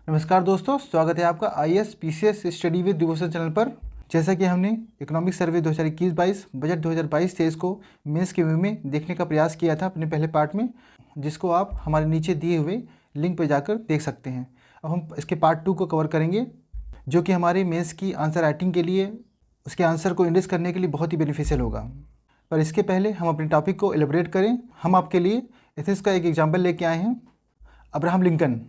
नमस्कार दोस्तों, स्वागत है आपका IAS PCS study with devotion channel पर। जैसा कि हमने इकोनॉमिक सर्वे 2021-22 बजट 2022-23 को मेंस के व्यू में देखने का प्रयास किया था अपने पहले पार्ट में, जिसको आप हमारे नीचे दिए हुए लिंक पर जाकर देख सकते हैं। अब हम इसके पार्ट 2 को कवर करेंगे, जो कि हमारे मेंस की आंसर राइटिंग के लिए, उसके आंसर को इंडेक्स करने के लिए बहुत ही बेनिफिशियल होगा। पर इसके पहले हम अपने टॉपिक को एलेबोरेट करें। हम आपके लिए एथिक्स का एक एग्जाम्पल लेके आए हैं, अब्राहम लिंकन।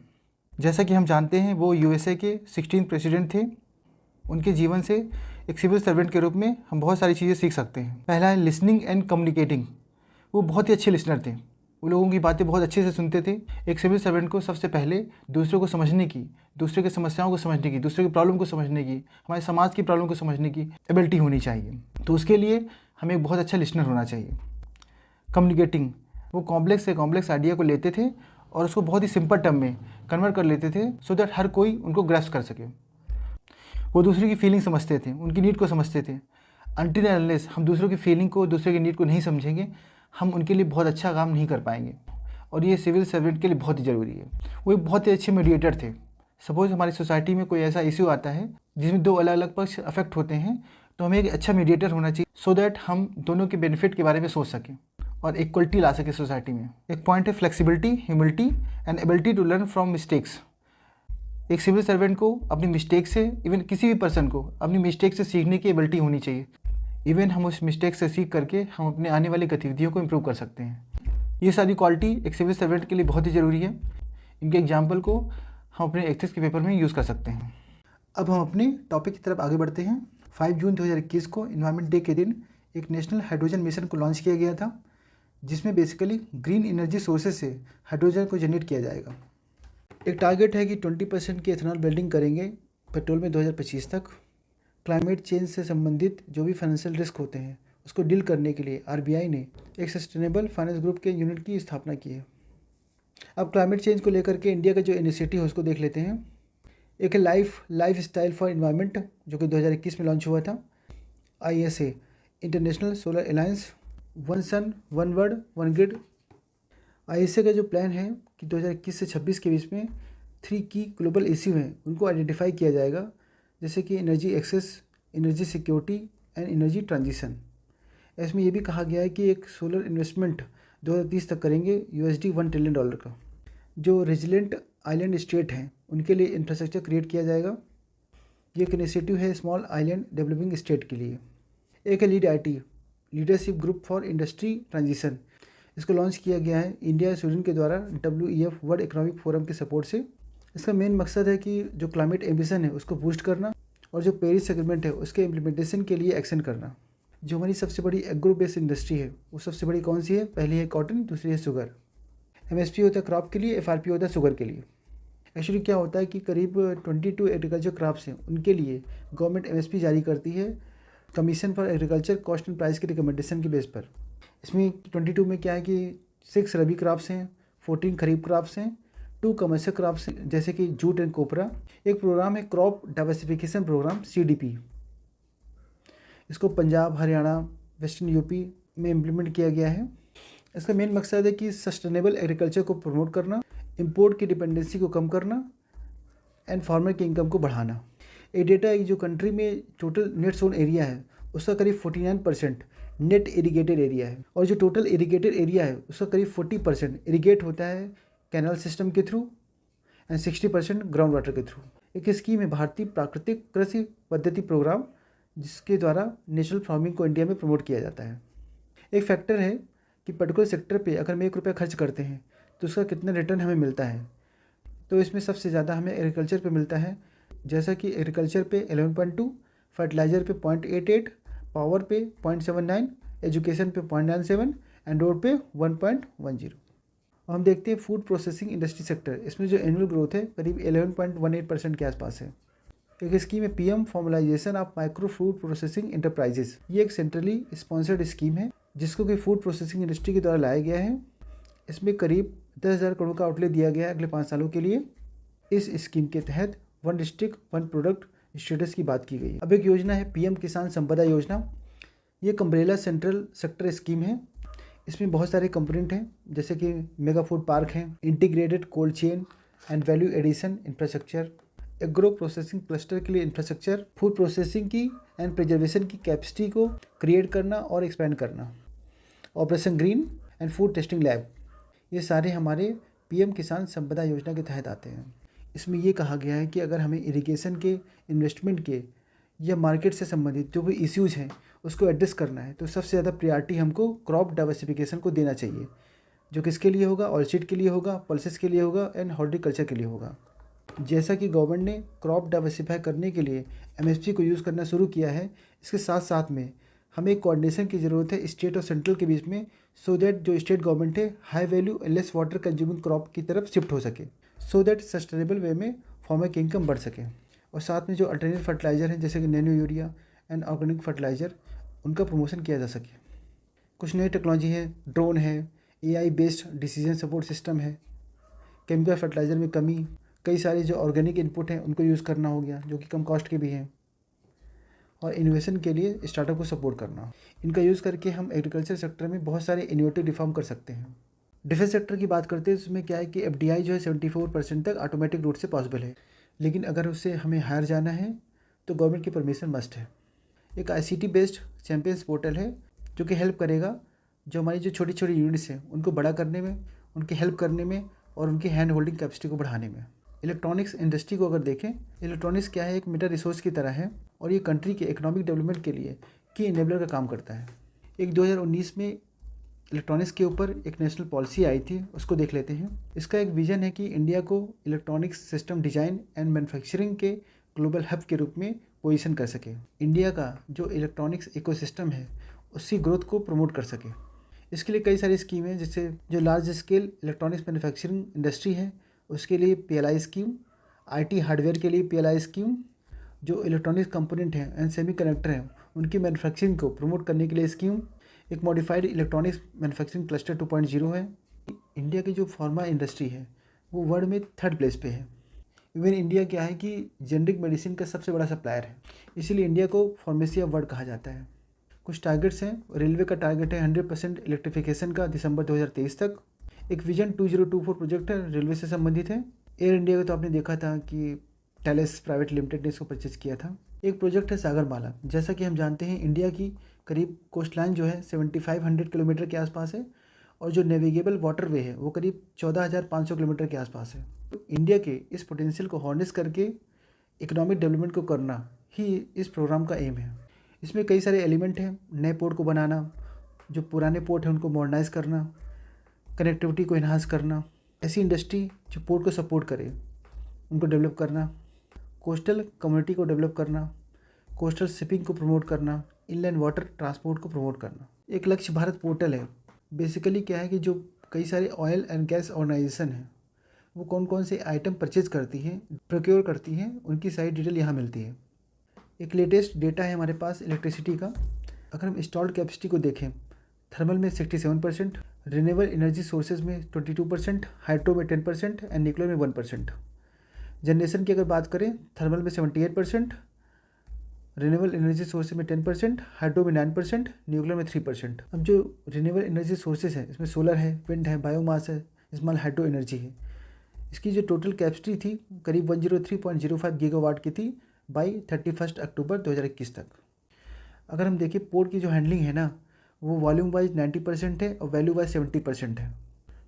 जैसा कि हम जानते हैं वो USA के 16 प्रेसिडेंट थे। उनके जीवन से एक सिविल सर्वेंट के रूप में हम बहुत सारी चीज़ें सीख सकते हैं। पहला है लिसनिंग एंड कम्युनिकेटिंग। वो बहुत ही अच्छे लिसनर थे, वो लोगों की बातें बहुत अच्छे से सुनते थे। एक सिविल सर्वेंट को सबसे पहले दूसरों को समझने की, दूसरे की समस्याओं को समझने की, दूसरे की प्रॉब्लम को समझने की, हमारे समाज की प्रॉब्लम को समझने की एबिलिटी होनी चाहिए। तो उसके लिए हमें एक बहुत अच्छा लिसनर होना चाहिए। कम्युनिकेटिंग, वो कॉम्प्लेक्स से कॉम्प्लेक्स आइडिया को लेते थे और उसको बहुत ही सिंपल टर्म में कन्वर्ट कर लेते थे, सो दैट हर कोई उनको ग्रैस्प कर सके। वो दूसरे की फीलिंग समझते थे, उनकी नीड को समझते थे। अनटिल एंड अनलेस हम दूसरों की फीलिंग को, दूसरे की नीड को नहीं समझेंगे, हम उनके लिए बहुत अच्छा काम नहीं कर पाएंगे। और ये सिविल सर्वेंट के लिए बहुत ही ज़रूरी है। वो एक बहुत ही अच्छे मीडिएटर थे। सपोज हमारी सोसाइटी में कोई ऐसा इश्यू आता है जिसमें दो अलग अलग पक्ष अफेक्ट होते हैं, तो हमें एक अच्छा मीडिएटर होना चाहिए, सो दैट हम दोनों के बेनिफिट के बारे में सोच सकें और इक्वलिटी ला सके सोसाइटी में। एक पॉइंट है flexibility, humility and ability to learn from mistakes. एक सिविल सर्वेंट को अपनी मिस्टेक से, इवन किसी भी पर्सन को अपनी मिस्टेक से सीखने की एबिलिटी होनी चाहिए। इवन हम उस मिस्टेक से सीख करके हम अपने आने वाली गतिविधियों को इम्प्रूव कर सकते हैं। ये सारी क्वालिटी एक सिविल सर्वेंट के लिए बहुत ही ज़रूरी है। इनके एग्जाम्पल को हम अपने एथिक्स के पेपर में यूज़ कर सकते हैं। अब हम अपने टॉपिक की तरफ आगे बढ़ते हैं। 5 जून 2021 को इन्वायरमेंट डे के दिन एक नेशनल हाइड्रोजन मिशन को लॉन्च किया गया था, जिसमें बेसिकली ग्रीन एनर्जी सोर्सेज से हाइड्रोजन को जनरेट किया जाएगा। एक टारगेट है कि 20% की एथेनॉल ब्लेंडिंग करेंगे पेट्रोल में 2025 तक। क्लाइमेट चेंज से संबंधित जो भी फाइनेंशियल रिस्क होते हैं उसको डील करने के लिए RBI ने एक सस्टेनेबल फाइनेंस ग्रुप के यूनिट की स्थापना की है। अब क्लाइमेट चेंज को लेकर के इंडिया का जो इनिशिएटिव है उसको देख लेते हैं। एक है लाइफ स्टाइल फॉर इन्वायरमेंट, जो कि 2021 में लॉन्च हुआ था। ISA international solar alliance, one sun one world one grid. ISA का जो प्लान है कि 2021 से 26 के बीच में 3 की ग्लोबल इश्यू हैं उनको आइडेंटिफाई किया जाएगा, जैसे कि energy access, energy security and energy transition. इसमें यह भी कहा गया है कि एक सोलर इन्वेस्टमेंट 2030 तक करेंगे $1 ट्रिलियन का। जो रेजिलेंट आइलैंड स्टेट हैं उनके लिए इंफ्रास्ट्रक्चर क्रिएट किया जाएगा। ये एक इनिशिएटिव है स्मॉल आइलैंड डेवलपिंग स्टेट के लिए। एक है leadership group for industry transition. इसको लॉन्च किया गया है इंडिया स्वीडन के द्वारा WEF वर्ल्ड इकोनॉमिक फोरम के सपोर्ट से। इसका मेन मकसद है कि जो क्लाइमेट एम्बिशन है उसको बूस्ट करना और जो पेरिस एग्रीमेंट है उसके इम्प्लीमेंटेशन के लिए एक्शन करना। जो हमारी सबसे बड़ी एग्रो बेस्ड इंडस्ट्री है वो सबसे बड़ी कौन सी है? पहली है कॉटन, दूसरी है शुगर। MSP होता है क्रॉप के लिए, FRP होता है शुगर के लिए। एक्चुअली क्या होता है कि करीब 22 एग्रीकल्चर क्रॉप्स हैं, उनके लिए गवर्नमेंट MSP जारी करती है commission for agriculture cost and price के रिकमेंडेशन के बेस पर। इसमें 22 में क्या है कि 6 रबी क्रॉप्स हैं, 14 खरीफ क्रॉप्स हैं, 2 कमर्शियल क्रॉप्स हैं जैसे कि जूट एंड कोपरा। एक प्रोग्राम है क्रॉप डाइवर्सिफिकेशन प्रोग्राम CDP। इसको पंजाब, हरियाणा, वेस्टर्न UP में इम्प्लीमेंट किया गया है। इसका मेन मकसद है कि सस्टेनेबल एग्रीकल्चर को प्रमोट करना, इंपोर्ट की डिपेंडेंसी को कम करना एंड फार्मर की इनकम को बढ़ाना। ये डेटा है जो कंट्री में टोटल नेट सोन एरिया है उसका करीब 49% नेट इरीगेटेड एरिया है, और जो टोटल इरीगेटेड एरिया है उसका करीब 40% इरीगेट होता है कैनाल सिस्टम के थ्रू एंड 60% ग्राउंड वाटर के थ्रू। एक स्कीम है भारतीय प्राकृतिक कृषि पद्धति प्रोग्राम, जिसके द्वारा नेचुरल फार्मिंग को इंडिया में प्रमोट किया जाता है। एक फैक्टर है कि पर्टिकुलर सेक्टर पे अगर हम 1 रुपया खर्च करते हैं तो उसका कितना रिटर्न हमें मिलता है। तो इसमें सबसे ज़्यादा हमें एग्रीकल्चर पे मिलता है, जैसा कि एग्रीकल्चर पे 11.2, फर्टिलाइज़र पे 0.88, पावर पे 0.79, एजुकेशन पे 0.97 एंड रोड पे 1.10। और हम देखते हैं फूड प्रोसेसिंग इंडस्ट्री सेक्टर। इसमें जो एनुअल ग्रोथ है करीब 11.18% के आसपास है। एक स्कीम है PM formalisation of micro food processing enterprises. ये एक सेंट्रली स्पॉन्सर्ड स्कीम है जिसको कि फूड प्रोसेसिंग इंडस्ट्री के द्वारा लाया गया है। इसमें करीब 10,000 करोड़ का आउटले दिया गया है अगले 5 सालों के लिए। इस स्कीम के तहत 1 डिस्ट्रिक्ट 1 प्रोडक्ट स्टेटस की बात की गई है। अब एक योजना है PM किसान संपदा योजना। ये एक अम्ब्रेला सेंट्रल सेक्टर स्कीम है। इसमें बहुत सारे कंपोनेंट हैं, जैसे कि मेगा फूड पार्क हैं, integrated cold chain, and value addition infrastructure, agro processing cluster के लिए इंफ्रास्ट्रक्चर, फूड प्रोसेसिंग की एंड प्रिजर्वेशन की कैपेसिटी को क्रिएट करना और एक्सपेंड करना, operation green and food testing lab, ये सारे हमारे पीएम किसान संपदा योजना के तहत आते हैं। इसमें ये कहा गया है कि अगर हमें इरिगेशन के, इन्वेस्टमेंट के या मार्केट से संबंधित जो भी इश्यूज़ हैं उसको एड्रेस करना है तो सबसे ज़्यादा प्रायोरिटी हमको क्रॉप डाइवर्सिफिकेशन को देना चाहिए, जो किसके लिए होगा, ऑयलसीड के लिए होगा, पल्सेस के लिए होगा एंड हॉर्टिकल्चर के लिए होगा। जैसा कि गवर्नमेंट ने क्रॉप डाइवर्सिफाई करने के लिए एमएसपी को यूज़ करना शुरू किया है, इसके साथ साथ में हमें एक कोऑर्डिनेशन की ज़रूरत है स्टेट और सेंट्रल के बीच में, सो दैट जो स्टेट गवर्नमेंट है high value and less water consuming crop की तरफ शिफ्ट हो सके, सो दैट सस्टेनेबल वे में फार्मर की इनकम बढ़ सके। और साथ में जो अल्टरनेटिव फर्टिलाइज़र हैं जैसे कि nano urea and organic fertiliser, उनका प्रमोशन किया जा सके। कुछ नई टेक्नोलॉजी है, ड्रोन है, AI based decision support system है, केमिकल फर्टिलाइज़र में कमी, कई सारे जो ऑर्गेनिक इनपुट हैं उनको यूज़ करना हो गया जो कि कम कॉस्ट के भी हैं, और इनोवेशन के लिए स्टार्टअप को सपोर्ट करना। इनका यूज़ करके हम एग्रीकल्चर सेक्टर में बहुत सारे इनोवेटिव रिफॉर्म कर सकते हैं। डिफेंस सेक्टर की बात करते हैं तो उसमें क्या है कि एफडीआई जो है 74% तक ऑटोमेटिक रूट से पॉसिबल है, लेकिन अगर उससे हमें हायर जाना है तो गवर्नमेंट की परमिशन मस्ट है। एक आईसीटी बेस्ड चैंपियंस पोर्टल है जो कि हेल्प करेगा जो हमारी जो छोटी छोटी यूनिट्स हैं उनको बड़ा करने में, उनकी हेल्प करने में और उनकी हैंड होल्डिंग कैपेसिटी को बढ़ाने में। इलेक्ट्रॉनिक्स इंडस्ट्री को अगर देखें, इलेक्ट्रॉनिक्स क्या है, एक मेटा रिसोर्स की तरह है और ये कंट्री के इकोनॉमिक डेवलपमेंट के लिए की इनेबलर का काम करता है। एक 2019 में इलेक्ट्रॉनिक्स के ऊपर एक नेशनल पॉलिसी आई थी, उसको देख लेते हैं। इसका एक विजन है कि इंडिया को electronics system design and manufacturing के ग्लोबल हब के रूप में पोजीशन कर सके, इंडिया का जो इलेक्ट्रॉनिक्स इकोसिस्टम है उसकी ग्रोथ को प्रमोट कर सके। इसके लिए कई सारी स्कीम है, जिससे जो large scale electronics manufacturing industry है उसके लिए पीएलआई स्कीम, आईटी हार्डवेयर के लिए पीएलआई स्कीम, जो इलेक्ट्रॉनिक्स कंपोनेंट हैं एंड सेमीकंडक्टर हैं उनकी मैन्युफैक्चरिंग को प्रमोट करने के लिए स्कीम, एक मॉडिफाइड इलेक्ट्रॉनिक्स मैन्युफैक्चरिंग क्लस्टर 2.0 है। इंडिया की जो फार्मा इंडस्ट्री है वो वर्ल्ड में 3rd प्लेस पे है। इवन इंडिया क्या है कि जेनरिक मेडिसिन का सबसे बड़ा सप्लायर है, इसीलिए इंडिया को फार्मेसी ऑफ वर्ल्ड कहा जाता है। कुछ टारगेट्स हैं, रेलवे का टारगेट है 100% इलेक्ट्रिफिकेशन का दिसंबर 2023 तक। एक विजन 2024 प्रोजेक्ट है, रेलवे से संबंधित है। एयर इंडिया का तो आपने देखा था कि टैलेस प्राइवेट लिमिटेड ने इसको परचेज किया था। एक प्रोजेक्ट है सागरमाला। जैसा कि हम जानते हैं इंडिया की करीब कोस्ट लाइन जो है 7500 किलोमीटर के आसपास है और जो नेविगेबल वाटरवे है वो करीब 14,500 किलोमीटर के आसपास है। तो इंडिया के इस पोटेंशियल को हार्नेस करके इकोनॉमिक डेवलपमेंट को करना ही इस प्रोग्राम का एम है। इसमें कई सारे एलिमेंट हैं, नए पोर्ट को बनाना, जो पुराने पोर्ट हैं उनको मॉडर्नाइज करना, कनेक्टिविटी को इन्हांस करना, ऐसी इंडस्ट्री जो पोर्ट को सपोर्ट करे उनको डेवलप करना, कोस्टल कम्युनिटी को डेवलप करना, कोस्टल शिपिंग को प्रमोट करना, इनलैंड वाटर ट्रांसपोर्ट को प्रमोट करना। एक लक्ष्य भारत पोर्टल है। बेसिकली क्या है कि जो कई सारे ऑयल एंड गैस ऑर्गेनाइजेशन हैं वो कौन कौन से आइटम परचेज करती हैं, प्रोक्योर करती हैं, उनकी सारी डिटेल यहाँ मिलती है। एक लेटेस्ट डेटा है हमारे पास इलेक्ट्रिसिटी का। अगर हम इंस्टॉल्ड कैपेसिटी को देखें, थर्मल में 67%, रिन्यूएबल एनर्जी सोर्सेज में 22%, हाइड्रो में 10% एंड न्यूक्लियर में 1%। जनरेशन की अगर बात करें, थर्मल में 78%, रिन्यूएबल एनर्जी सोर्सेज में 10%, हाइड्रो में 9%, न्यूक्लियर में 3%। अब जो रिन्यूएबल एनर्जी सोर्सेज है इसमें सोलर है, विंड है, बायोमास है, स्मॉल हाइड्रो एनर्जी है। इसकी जो टोटल कैपेसिटी थी करीब 103.05 गीगावाट की थी बाई 31 अक्टूबर 2021 तक। अगर हम देखें पोर्ट की जो हैंडलिंग है ना वो वॉल्यूम वाइज 90% है और वैल्यू वाइज 70% है।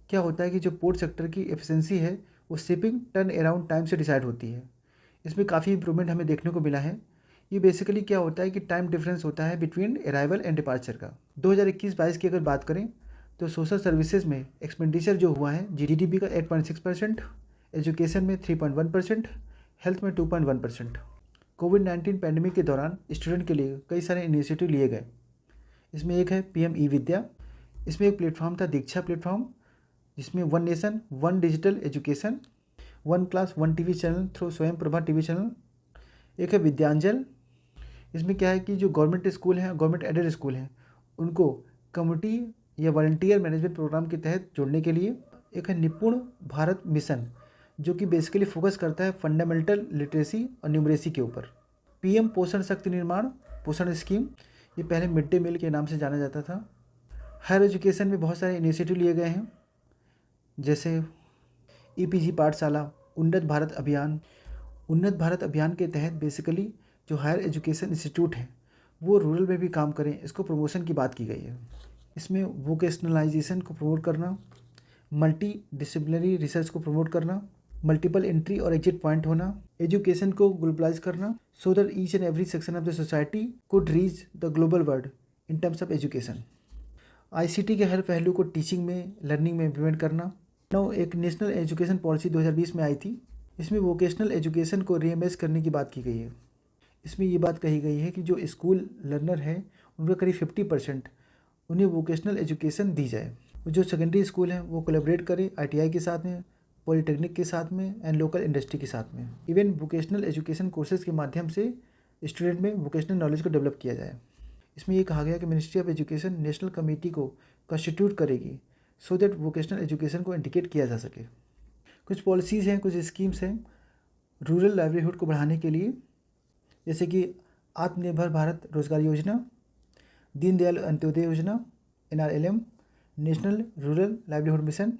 क्या होता है कि जो पोर्ट सेक्टर की एफिशिएंसी है वो शिपिंग टर्न अराउंड टाइम से डिसाइड होती है। इसमें काफ़ी इंप्रूवमेंट हमें देखने को मिला है। ये बेसिकली क्या होता है कि टाइम डिफरेंस होता है बिटवीन अराइवल एंड डिपार्चर का। 2021-22 की अगर बात करें तो सोशल सर्विसेज में एक्सपेंडिचर जो हुआ है जीडीपी का 8.6%, एजुकेशन में 3.1%, हेल्थ में 2.1%। कोविड-19 पैंडेमिक के दौरान स्टूडेंट के लिए कई सारे इनिशिएटिव लिए गए। इसमें एक है पीएम ई विद्या। इसमें एक प्लेटफॉर्म था दीक्षा प्लेटफॉर्म, जिसमें 1 nation 1 digital education, 1 class 1 TV channel through स्वयं प्रभा टीवी चैनल। एक है विद्यांजल। इसमें क्या है कि जो गवर्नमेंट स्कूल हैं, गवर्नमेंट एडेड स्कूल हैं, उनको कम्युनिटी या वॉलंटियर मैनेजमेंट प्रोग्राम के तहत जोड़ने के लिए। एक है निपुण भारत मिशन, जो कि बेसिकली फोकस करता है फंडामेंटल लिटरेसी और न्यूमरेसी के ऊपर। पीएम पोषण शक्ति निर्माण पोषण स्कीम, ये पहले मिड डे मील के नाम से जाना जाता था। हायर एजुकेशन में बहुत सारे इनिशिएटिव लिए गए हैं, जैसे ईपीजी पाठशाला, उन्नत भारत अभियान। उन्नत भारत अभियान के तहत बेसिकली जो हायर एजुकेशन इंस्टीट्यूट हैं वो रूरल में भी काम करें, इसको प्रमोशन की बात की गई है। इसमें वोकेशनलाइजेशन को प्रमोट करना, मल्टी डिसिप्लिनरी रिसर्च को प्रमोट करना, मल्टीपल एंट्री और एग्जिट पॉइंट होना, एजुकेशन को ग्लोबलाइज करना so that each and every section of the society could reach the global world in terms of education. ICT के हर पहलू को टीचिंग में, लर्निंग में इम्प्लीमेंट करना। एक नेशनल एजुकेशन पॉलिसी 2020 में आई थी। इसमें वोकेशनल एजुकेशन को रीइमेज करने की बात की गई है। इसमें ये बात कही गई है कि जो स्कूल लर्नर हैं उनका करीब 50% उन्हें वोकेशनल एजुकेशन दी जाए। जो सेकेंडरी स्कूल हैं वो कोलैबोरेट करें आईटीआई के साथ में, पॉलिटेक्निक के साथ में एंड लोकल इंडस्ट्री के साथ में। इवन वोकेशनल एजुकेशन कोर्सेज के माध्यम से स्टूडेंट में वोकेशनल नॉलेज को डेवलप किया जाए। इसमें ये कहा गया कि ministry of education national committee को कॉन्स्टिट्यूट करेगी सो दैट वोकेशनल एजुकेशन को इंडिकेट किया जा सके। कुछ पॉलिसीज़ हैं, कुछ स्कीम्स हैं रूरल लाइवलीहुड को बढ़ाने के लिए, जैसे कि आत्मनिर्भर भारत रोजगार योजना, दीनदयाल अंत्योदय योजना, NRLM, national rural livelihood mission.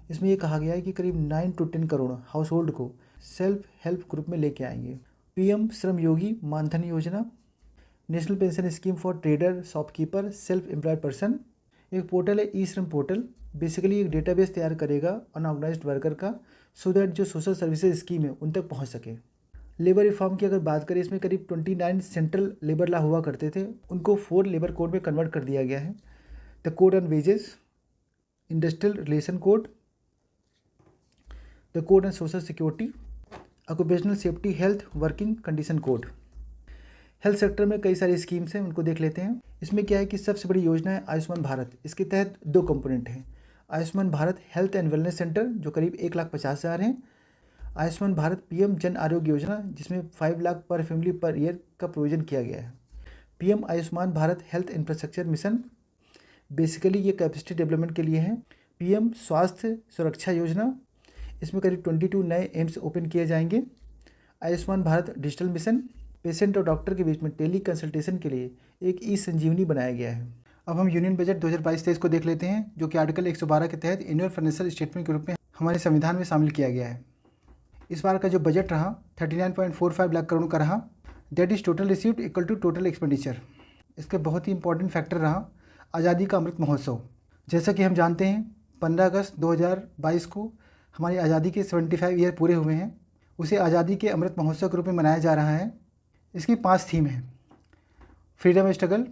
इसमें ये कहा गया है कि करीब 9 to 10 करोड़ हाउस होल्ड को सेल्फ हेल्प ग्रुप में लेके आएंगे। PM श्रम योगी मानधन योजना, national pension scheme for trader, shopkeeper, self employed person. एक पोर्टल है ई श्रम पोर्टल, बेसिकली एक डेटाबेस तैयार करेगा अनऑर्गेनाइज्ड वर्कर का सो दैट जो सोशल सर्विसेज स्कीम है उन तक पहुंच सके। लेबर रिफॉर्म की अगर बात करें, इसमें करीब 29 सेंट्रल लेबर लॉ हुआ करते थे, उनको 4 लेबर कोड में कन्वर्ट कर दिया गया है। The code on wages, industrial relation code, the code on social security, occupational safety health working condition code. Health sector में कई सारी स्कीम्स हैं, उनको देख लेते हैं। इसमें क्या है कि सबसे बड़ी योजना है आयुष्मान भारत। इसके तहत 2 कंपोनेंट हैं, Ayushman Bharat health and wellness centre जो करीब 1,50,000 हैं, आयुष्मान भारत PM जन आरोग्य योजना जिसमें 5 लाख पर फैमिली पर ईयर का प्रोविजन किया गया है। PM Ayushman Bharat health infrastructure mission, basically ये कैपेसिटी डेवलपमेंट के लिए है। PM स्वास्थ्य सुरक्षा योजना, इसमें करीब 22 नए एम्स ओपन किए जाएंगे। Ayushman Bharat digital mission, patient और डॉक्टर के बीच में टेली कंसल्टेशन के लिए एक ई-संजीवनी बनाया गया है। अब हम यूनियन बजट 2022-23 को देख लेते हैं, जो कि आर्टिकल 112 के तहत एनुअल फाइनेंशियल स्टेटमेंट के रूप में हमारे संविधान में शामिल किया गया है। इस बार का जो बजट रहा 39.45 लाख करोड़ का रहा, that is total received equal to total expenditure. इसके बहुत ही इंपॉर्टेंट फैक्टर रहा आज़ादी का अमृत महोत्सव। जैसा कि हम जानते हैं 15 अगस्त 2022 को हमारी आज़ादी के 75 ईयर पूरे हुए हैं। उसे आज़ादी के अमृत महोत्सव के रूप में मनाया जा रहा है। इसकी 5 थीम हैं, freedom struggle,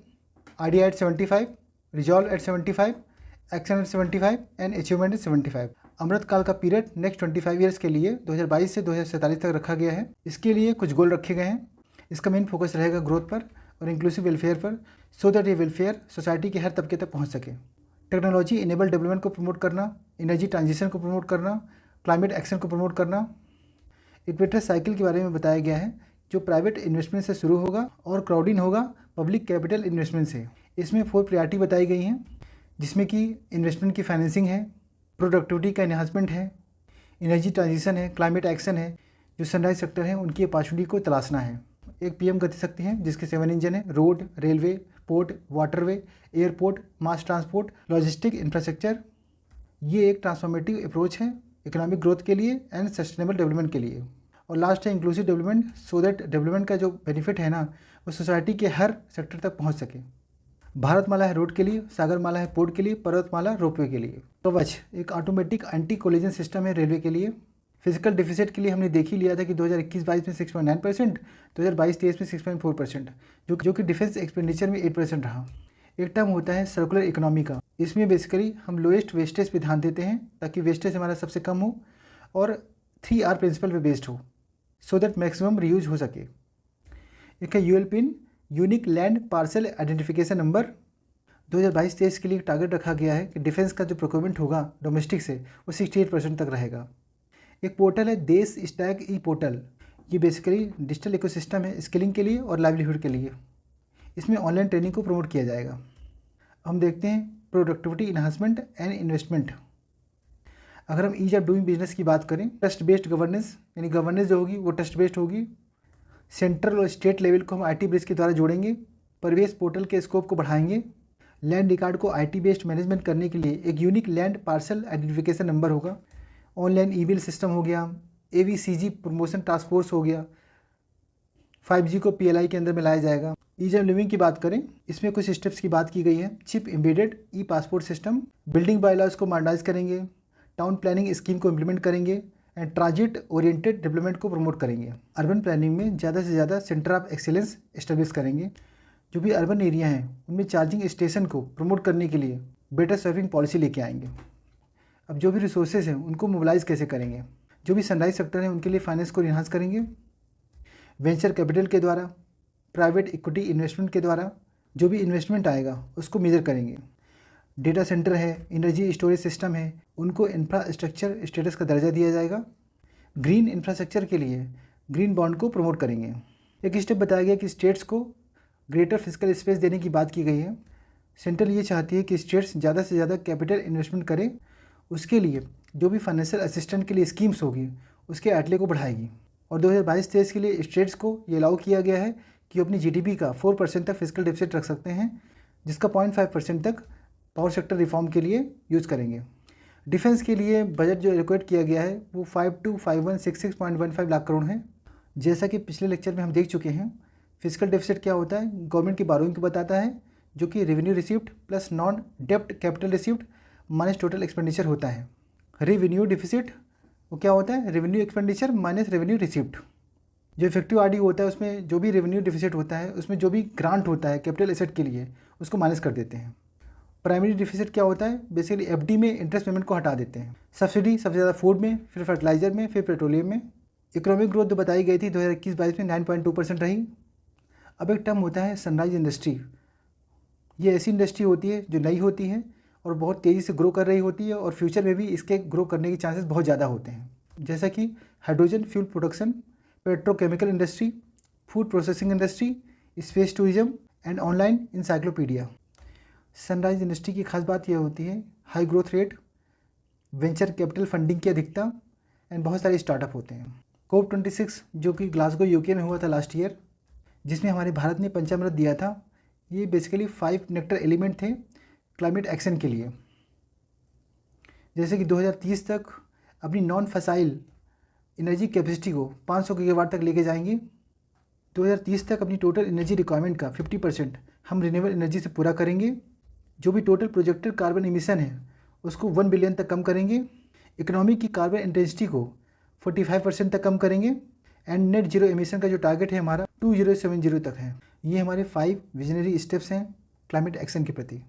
idea at 75, resolve at 75, action at 75 and achievement at 75। Amrit Kaal का पीरियड नेक्स्ट 25 ईयर्स के लिए 2022 से 2047 तक रखा गया है। इसके लिए कुछ गोल रखे गए हैं। इसका मेन फोकस रहेगा ग्रोथ पर और इंक्लूसिव वेलफेयर पर, सो दैट ये वेलफेयर सोसाइटी के हर तबके तक पहुंच सके। टेक्नोलॉजी इनेबल डेवलपमेंट को प्रमोट करना, एनर्जी ट्रांजिशन को प्रमोट करना, क्लाइमेट एक्शन को प्रमोट करना। इक्विटर साइकिल के बारे में बताया गया है, जो प्राइवेट इन्वेस्टमेंट से शुरू होगा और क्राउडिंग होगा पब्लिक कैपिटल इन्वेस्टमेंट से। इसमें 4 प्रायोरिटी बताई गई हैं, जिसमें कि इन्वेस्टमेंट की फाइनेंसिंग है, प्रोडक्टिविटी का एनहांसमेंट है, एनर्जी ट्रांजिशन है, क्लाइमेट एक्शन है, जो सनराइज सेक्टर है उनकी अपॉर्चुनिटी को तलाशना है। एक PM गति शक्ति है जिसके 7 इंजन है, road, railway, port, waterway, airport, mass transport, logistic infrastructure. ये एक ट्रांसफॉर्मेटिव अप्रोच है इकोनॉमिक ग्रोथ के लिए एंड सस्टेनेबल डेवलपमेंट के लिए। और लास्ट है inclusive development, so that development का जो बेनिफिट है ना वो सोसाइटी के हर सेक्टर तक पहुंच सके। भारतमाला है रोड के लिए, सागरमाला है पोर्ट के लिए, पर्वतमाला रोपवे के लिए। कवच एक ऑटोमेटिक एंटी कोलिजन सिस्टम है रेलवे के लिए। फिजिकल डिफिसिट के लिए हमने देख ही लिया था कि 2021-22 में 6.9%, 2022-23 में 6.4%, जो कि डिफेंस एक्सपेंडिचर में 8% रहा। एक टर्म होता है सर्कुलर इकोनॉमी का। इसमें बेसिकली हम लोएस्ट वेस्टेज पे ध्यान देते हैं ताकि वेस्टेज हमारा सबसे कम हो और 3R प्रिंसिपल पे बेस्ड हो, सो दैट मैक्सिमम रीयूज हो सके। एक है ULPIN, unique land parcel identification number. 2022-23 के लिए टारगेट रखा गया है कि डिफेंस का जो प्रोक्योरमेंट होगा डोमेस्टिक से वो 68% तक रहेगा। एक पोर्टल है देश स्टैक ई पोर्टल। ये बेसिकली डिजिटल इकोसिस्टम है स्किलिंग के लिए और लाइवलीहुड के लिए। इसमें ऑनलाइन ट्रेनिंग को प्रमोट किया जाएगा। हम देखते हैं प्रोडक्टिविटी इन्हांसमेंट एंड इन्वेस्टमेंट। अगर हम ईज ऑफ डूइंग बिजनेस की बात करें, ट्रस्ट बेस्ड गवर्नेंस, यानी गवर्नेंस जो होगी वो ट्रस्ट बेस्ड होगी। सेंट्रल और स्टेट लेवल को हम IT ब्रिज के द्वारा जोड़ेंगे। परिवेश पोर्टल के स्कोप को बढ़ाएंगे। लैंड रिकॉर्ड को IT बेस्ड मैनेजमेंट करने के लिए एक unique land parcel identification number होगा। ऑनलाइन ईमेल सिस्टम हो गया, AVCG प्रमोशन टास्क फोर्स हो गया, 5G को PLI के अंदर में लाया जाएगा। ईज ऑफ लिविंग की बात करें, इसमें कुछ स्टेप्स की बात की गई है। Chip embedded e passport system, building bylaws को मॉडर्नाइज करेंगे, टाउन प्लानिंग स्कीम को इम्प्लीमेंट करेंगे एंड ट्रांजिट ओरिएंटेड डेवलपमेंट को प्रमोट करेंगे। अर्बन प्लानिंग में ज़्यादा से ज़्यादा सेंटर ऑफ एक्सीलेंस एस्टेब्लिश करेंगे। जो भी अर्बन एरिया हैं उनमें चार्जिंग स्टेशन को प्रमोट करने के लिए बेटर सर्विंग पॉलिसी लेके आएंगे। अब जो भी रिसोर्सेज हैं उनको मोबिलाइज कैसे करेंगे। जो भी सनराइज सेक्टर है उनके लिए फाइनेंस को इन्हांस करेंगे, वेंचर कैपिटल के द्वारा, प्राइवेट इक्विटी इन्वेस्टमेंट के द्वारा जो भी इन्वेस्टमेंट आएगा उसको मेजर करेंगे। डेटा सेंटर है, एनर्जी स्टोरेज सिस्टम है, उनको इंफ्रास्ट्रक्चर स्टेटस का दर्जा दिया जाएगा। ग्रीन इंफ्रास्ट्रक्चर के लिए ग्रीन बॉन्ड को प्रमोट करेंगे। एक स्टेप बताया गया कि स्टेट्स को ग्रेटर फिजिकल स्पेस देने की बात की गई है। सेंट्रल ये चाहती है कि स्टेट्स ज़्यादा से ज़्यादा कैपिटल इन्वेस्टमेंट करें, उसके लिए जो भी फाइनेंशियल असिस्टेंट के लिए स्कीम्स होगी उसके आटले को बढ़ाएगी। और 2022-23 के लिए स्टेट्स को ये अलाउ किया गया है कि अपनी GDP का 4% तक फिजिकल डेफिसिट रख सकते हैं, जिसका 0.5% तक पावर सेक्टर रिफॉर्म के लिए यूज़ करेंगे। डिफेंस के लिए बजट जो एलोकेट किया गया है वो 525166.15 लाख करोड़ है। जैसा कि पिछले लेक्चर में हम देख चुके हैं, फिजिकल डेफिसिट क्या होता है, गवर्नमेंट की बारोइंग को बताता है, जो कि रेवेन्यू रिसीव्ड प्लस नॉन डेप्ट capital received minus total expenditure होता है। रेवेन्यू डिफिसिट वो क्या होता है, revenue expenditure minus revenue received. जो इफेक्टिव RD होता है उसमें जो भी रेवेन्यू डिफिसिट होता है उसमें जो भी ग्रांट होता है कैपिटल एसेट के लिए उसको माइनस कर देते हैं। प्राइमरी डिफिसिट क्या होता है, बेसिकली FD में इंटरेस्ट पेमेंट को हटा देते हैं। सब्सिडी सबसे ज़्यादा फूड में, फिर फर्टिलाइजर में, फिर पेट्रोलियम में। इकोनॉमिक ग्रोथ जो बताई गई थी 2021-22 में 9.2% रही। अब एक टर्म होता है सनराइज इंडस्ट्री। ये ऐसी इंडस्ट्री होती है जो नई होती है और बहुत तेज़ी से ग्रो कर रही होती है और फ्यूचर में भी इसके ग्रो करने के चांसेस बहुत ज़्यादा होते हैं, जैसा कि hydrogen fuel production, petrochemical industry, food processing industry, space tourism and online encyclopedia. Sunrise industry की खास बात यह होती है high growth rate, venture capital funding की अधिकता एंड बहुत सारे स्टार्टअप होते हैं। COP26 जो कि ग्लासगो UK में हुआ था लास्ट ईयर, जिसमें हमारे भारत ने पंचामृत दिया था, ये बेसिकली 5 नेक्टर एलिमेंट थे क्लाइमेट एक्शन के लिए। जैसे कि 2030 तक अपनी नॉन फसाइल एनर्जी कैपेसिटी को 500 गीगावाट तक लेके जाएंगे। 2030 तक अपनी टोटल एनर्जी रिक्वायरमेंट का 50% हम रिन्यूएबल एनर्जी से पूरा करेंगे। जो भी टोटल प्रोजेक्टेड कार्बन एमिशन है उसको 1 बिलियन तक कम करेंगे। इकोनॉमी की कार्बन इंटेंसिटी को 45% तक कम करेंगे एंड नेट जीरो एमिशन का जो टारगेट है हमारा 2070 तक है। ये हमारे 5 विजनरी स्टेप्स हैं क्लाइमेट एक्शन के प्रति।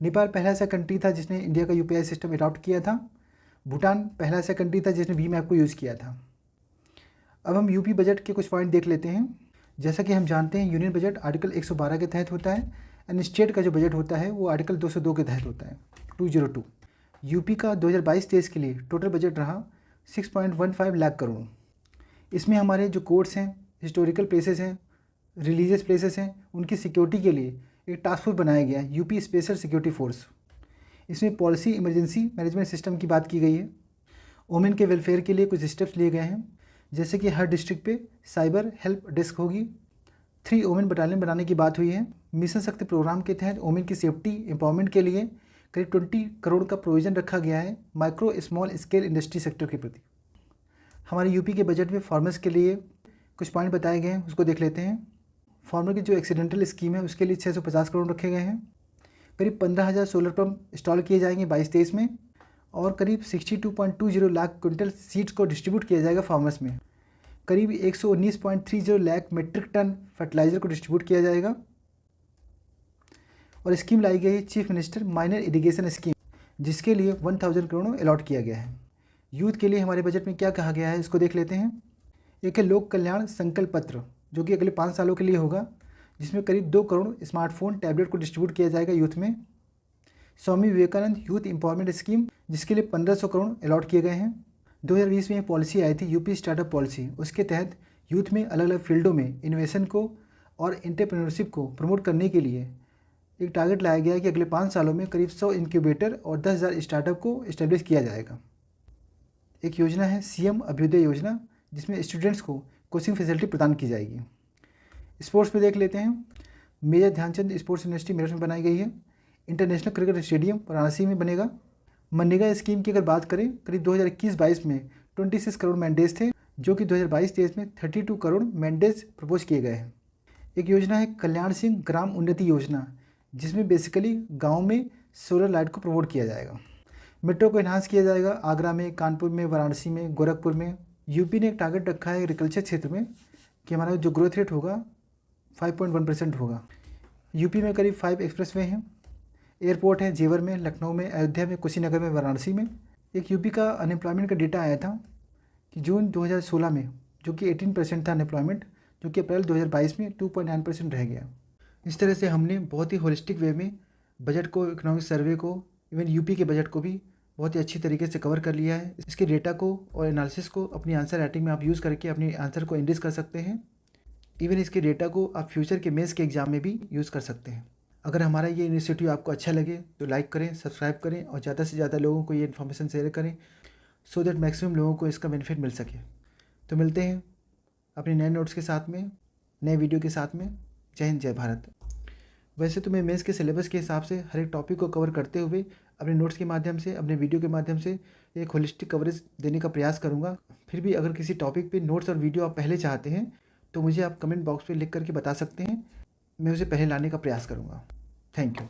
नेपाल पहला ऐसा कंट्री था जिसने इंडिया का UPI सिस्टम अडॉप्ट किया था। भूटान पहला ऐसा कंट्री था जिसने भीम ऐप को यूज़ किया था। अब हम यूपी बजट के कुछ पॉइंट देख लेते हैं। जैसा कि हम जानते हैं यूनियन बजट आर्टिकल 112 के तहत होता है एंड स्टेट का जो बजट होता है वो आर्टिकल 202 के तहत होता है, 202। यूपी का 2022-23 के लिए टोटल बजट रहा 6.15 लाख करोड़। इसमें हमारे जो कोर्ट्स हैं, हिस्टोरिकल प्लेसेस हैं, रिलीजियस प्लेसेस हैं, उनकी सिक्योरिटी के लिए एक टास्क फोर्स बनाया गया है, यूपी स्पेशल सिक्योरिटी फोर्स। इसमें पॉलिसी इमरजेंसी मैनेजमेंट सिस्टम की बात की गई है। वुमेन के वेलफेयर के लिए कुछ स्टेप्स लिए गए हैं, जैसे कि हर डिस्ट्रिक्ट पे साइबर हेल्प डेस्क होगी। 3 वुमेन बटालियन बनाने की बात हुई है। मिशन शक्ति प्रोग्राम के तहत वुमेन की सेफ्टी एम्पावरमेंट के लिए करीब 20 करोड़ का प्रोविज़न रखा गया है micro small scale industry sector के प्रति। हमारे यूपी के बजट में फार्मर्स के लिए कुछ पॉइंट बताए गए हैं, उसको देख लेते हैं। फार्मर की जो एक्सीडेंटल स्कीम है उसके लिए 650 करोड़ रखे गए हैं। करीब 15,000 सोलर पंप इंस्टॉल किए जाएंगे 22-23 में और करीब 62.20 लाख क्विंटल सीड्स को डिस्ट्रीब्यूट किया जाएगा फार्मर्स में। करीब 119.30 लाख मीट्रिक टन फर्टिलाइज़र को डिस्ट्रीब्यूट किया जाएगा। और स्कीम लाई गई है chief minister minor irrigation scheme, जिसके लिए 1000 करोड़ अलॉट किया गया है। यूथ के लिए हमारे बजट में क्या कहा गया है इसको देख लेते हैं। एक है लोक कल्याण संकल्प पत्र, जो कि अगले 5 सालों के लिए होगा, जिसमें करीब 2 करोड़ स्मार्टफोन टैबलेट को डिस्ट्रीब्यूट किया जाएगा यूथ में। Swami Vivekananda youth empowerment scheme, जिसके लिए 1500 करोड़ अलॉट किए गए हैं। 2020 में पॉलिसी आई थी यूपी स्टार्टअप पॉलिसी, उसके तहत यूथ में अलग अलग फील्डों में इन्वेशन को और एंटरप्रेन्योरशिप को प्रमोट करने के लिए एक टारगेट लाया गया है कि अगले 5 सालों में करीब 100 इंक्यूबेटर और 10,000 स्टार्टअप को इस्टेब्लिश किया जाएगा। एक योजना है CM अभ्युदय योजना, जिसमें स्टूडेंट्स को कोचिंग फैसिलिटी प्रदान की जाएगी। स्पोर्ट्स में देख लेते हैं। Major Dhyan Chand sports university Meerut में बनाई गई है। इंटरनेशनल क्रिकेट स्टेडियम वाराणसी में बनेगा। मनरेगा स्कीम की अगर बात करें, करीब 2021-22 में 26 करोड़ मैंडेज थे, जो कि 2022-23 में 32 करोड़ मैंडेज प्रपोज किए गए हैं। एक योजना है कल्याण सिंह ग्राम उन्नति योजना, जिसमें बेसिकली गांव में सोलर लाइट को प्रमोट किया जाएगा। मेट्रो को इन्हांस किया जाएगा आगरा में, कानपुर में, वाराणसी में, गोरखपुर में। यूपी ने एक टारगेट रखा है एग्रीकल्चर क्षेत्र में कि हमारा जो ग्रोथ रेट होगा 5.1% होगा। यूपी में करीब 5 एक्सप्रेसवे हैं। एयरपोर्ट है जेवर में, लखनऊ में, अयोध्या में, कुशीनगर में, वाराणसी में। एक यूपी का अनएम्प्लॉयमेंट का डेटा आया था कि जून 2016 में, जो कि 18% था अनएम्प्लॉयमेंट, जो कि अप्रैल 2022 में 2.9% रह गया। इस तरह से हमने बहुत ही होलिस्टिक वे में बजट को, इकोनॉमिक सर्वे को, इवन यूपी के बजट को भी बहुत ही अच्छी तरीके से कवर कर लिया है। इसके डेटा को और एनालिसिस को अपनी आंसर राइटिंग में आप यूज़ करके अपने आंसर को एनरिच कर सकते हैं। इवन इसके डेटा को आप फ्यूचर के मेंस के एग्ज़ाम में भी यूज़ कर सकते हैं। अगर हमारा ये इनिशिएटिव आपको अच्छा लगे तो लाइक करें, सब्सक्राइब करें और ज़्यादा से ज़्यादा लोगों को ये इन्फॉर्मेशन शेयर करें, सो दैट मैक्सिमम लोगों को इसका बेनिफिट मिल सके। तो मिलते हैं अपने नए नोट्स के साथ में, नए वीडियो के साथ में। जय हिंद, जय भारत। वैसे तो मैं मेंस के सिलेबस के हिसाब से हर एक टॉपिक को कवर करते हुए अपने नोट्स के माध्यम से, अपने वीडियो के माध्यम से एक होलिस्टिक कवरेज देने का प्रयास करूँगा। फिर भी अगर किसी टॉपिक पे नोट्स और वीडियो आप पहले चाहते हैं तो मुझे आप कमेंट बॉक्स पे लिख करके बता सकते हैं, मैं उसे पहले लाने का प्रयास करूँगा। Thank you.